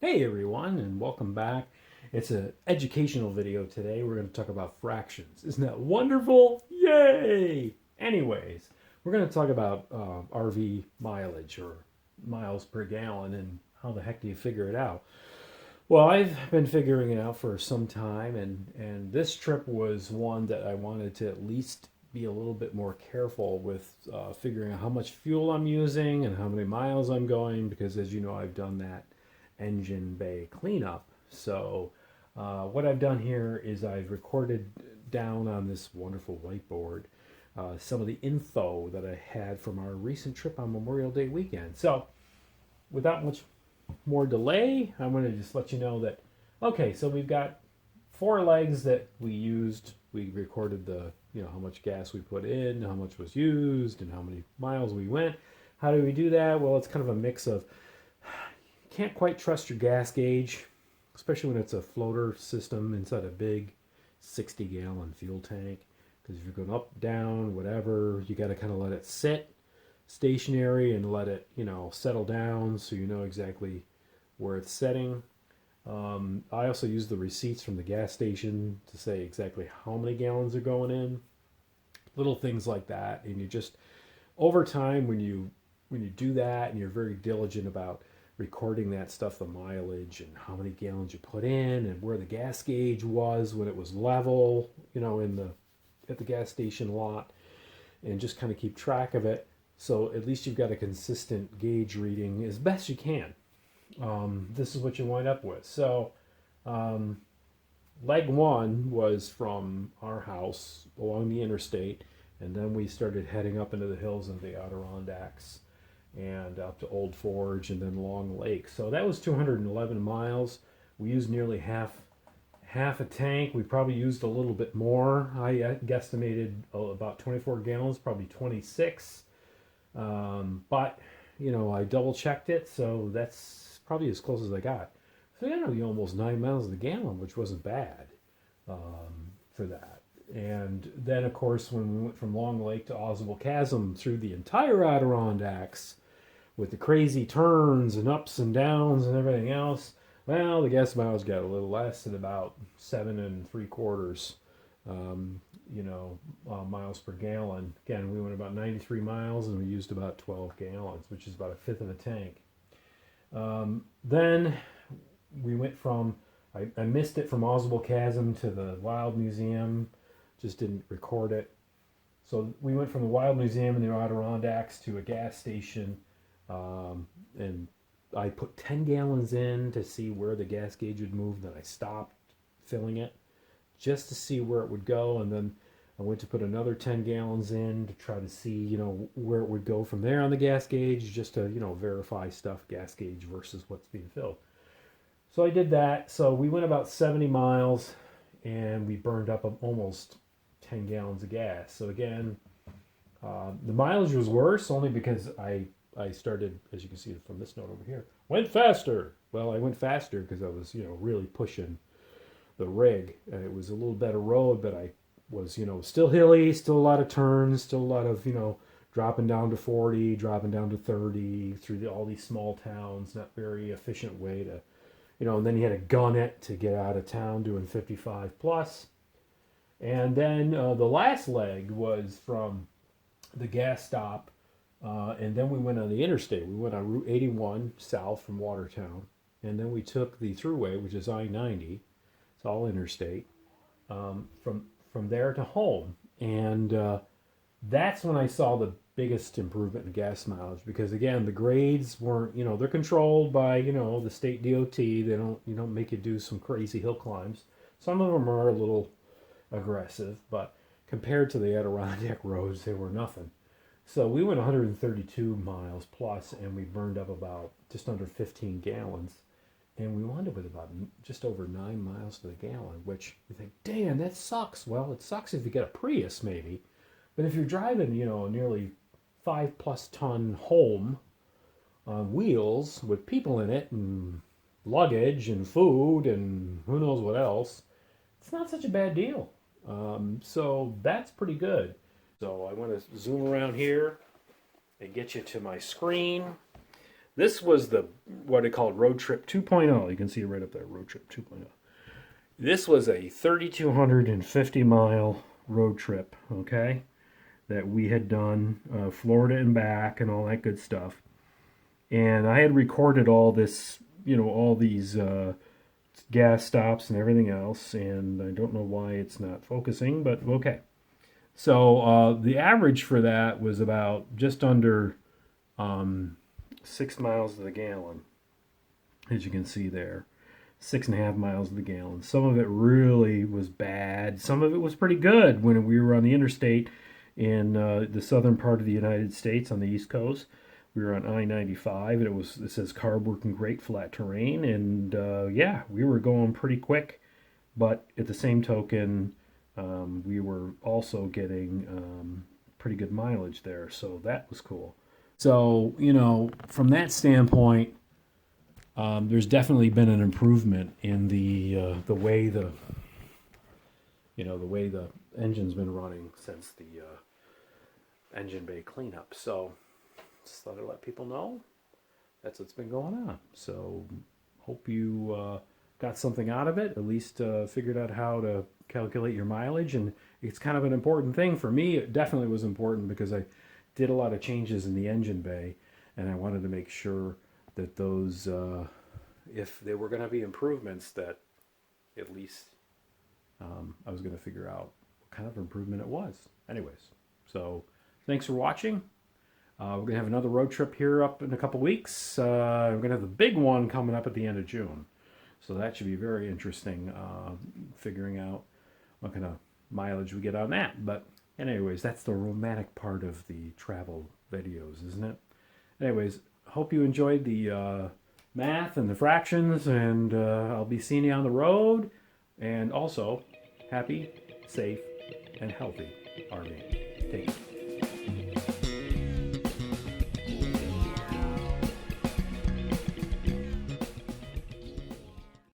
Hey everyone, and welcome back. It's an educational video today. We're going to talk about fractions. Isn't that wonderful? Yay! Anyways, we're going to talk about RV mileage or miles per gallon and how the heck do you figure it out? Well, I've been figuring it out for some time, and this trip was one that I wanted to at least be a little bit more careful with figuring out how much fuel I'm using and how many miles I'm going because, as you know, I've done that engine bay cleanup. So, what I've done here is I've recorded down on this wonderful whiteboard some of the info that I had from our recent trip on Memorial Day weekend. So, without much more delay, I'm going to just let you know that, okay, so we've got four legs that we used. We recorded how much gas we put in, how much was used, and how many miles we went. How do we do that? Well, it's kind of a mix of can't quite trust your gas gauge, especially when it's a floater system inside a big 60-gallon fuel tank. Because if you're going up, down, whatever, you got to kind of let it sit stationary and let it, settle down so you know exactly where it's setting. I also use the receipts from the gas station to say exactly how many gallons are going in. Little things like that, and you just over time when you do that and you're very diligent about recording that stuff, the mileage and how many gallons you put in and where the gas gauge was when it was level, in the at the gas station lot, and just kind of keep track of it. So at least you've got a consistent gauge reading as best you can. This is what you wind up with. So um, leg one was from our house along the interstate, and then we started heading up into the hills of the Adirondacks and up to Old Forge and then Long Lake. So that was 211 miles. We used nearly half a tank. We probably used a little bit more. I guesstimated about 24 gallons, probably 26. But I double checked it, so that's probably as close as I got. So almost 9 miles a gallon, which wasn't bad for that. And then, of course, when we went from Long Lake to Oswald Chasm through the entire Adirondacks, with the crazy turns and ups and downs and everything else, well, the gas miles got a little less at about 7.75, miles per gallon. Again, we went about 93 miles and we used about 12 gallons, which is about a fifth of a tank. Then we went from, I missed it from Oswald Chasm to the Wild Museum, just didn't record it. So we went from the Wild Museum in the Adirondacks to a gas station, and I put 10 gallons in to see where the gas gauge would move. Then I stopped filling it just to see where it would go. And then I went to put another 10 gallons in to try to see, where it would go from there on the gas gauge, just to, verify stuff, gas gauge versus what's being filled. So I did that. So we went about 70 miles and we burned up almost 10 gallons of gas. So again, the mileage was worse only because I started, as you can see from this note over here, went faster. Well, I went faster because I was, really pushing the rig. And it was a little better road, but I was, still hilly, still a lot of turns, still a lot of, dropping down to 40, dropping down to 30 through all these small towns. Not very efficient way to, and then you had to gun it to get out of town doing 55 plus. And then the last leg was from the gas stop, and then we went on the interstate. We went on Route 81 south from Watertown, and then we took the thruway, which is I-90. It's all interstate, from there to home. And that's when I saw the biggest improvement in gas mileage because again the grades weren't, they're controlled by, the state DOT. They don't make you do some crazy hill climbs. Some of them are a little aggressive, but compared to the Adirondack roads, they were nothing. So we went 132 miles plus, and we burned up about just under 15 gallons, and we wound up with about just over 9 miles to the gallon. Which you think, damn, that sucks. Well, it sucks if you get a Prius, maybe, but if you're driving, nearly 5+ ton home on wheels with people in it and luggage and food and who knows what else, it's not such a bad deal. So that's pretty good. So I want to zoom around here and get you to my screen. This was the what they called Road Trip 2.0. You can see it right up there, Road Trip 2.0. This was a 3,250 mile road trip, okay, that we had done, Florida and back and all that good stuff. And I had recorded all this, you know, all these gas stops and everything else, and I don't know why it's not focusing, but okay. So the average for that was about just under 6 miles to the gallon, as you can see there. 6.5 miles to the gallon. Some of it really was bad. Some of it was pretty good when we were on the interstate in the southern part of the United States on the East Coast. We were on I-95, and it says carb working great, flat terrain, and yeah, we were going pretty quick. But at the same token, we were also getting pretty good mileage there, so that was cool. So, you know, from that standpoint, there's definitely been an improvement in the way the engine's been running since the engine bay cleanup. So just thought I'd let people know that's what's been going on. So hope you got something out of it, at least figured out how to calculate your mileage. And it's kind of an important thing for me. It definitely was important because I did a lot of changes in the engine bay, and I wanted to make sure that those, if there were going to be improvements, that at least I was going to figure out what kind of improvement it was. Anyways, so thanks for watching. We're going to have another road trip here up in a couple weeks. We're going to have the big one coming up at the end of June. So that should be very interesting, figuring out what kind of mileage we get on that. But anyways, that's the romantic part of the travel videos, isn't it? Anyways, hope you enjoyed the math and the fractions, and I'll be seeing you on the road. And also, happy, safe, and healthy RVing. Take care.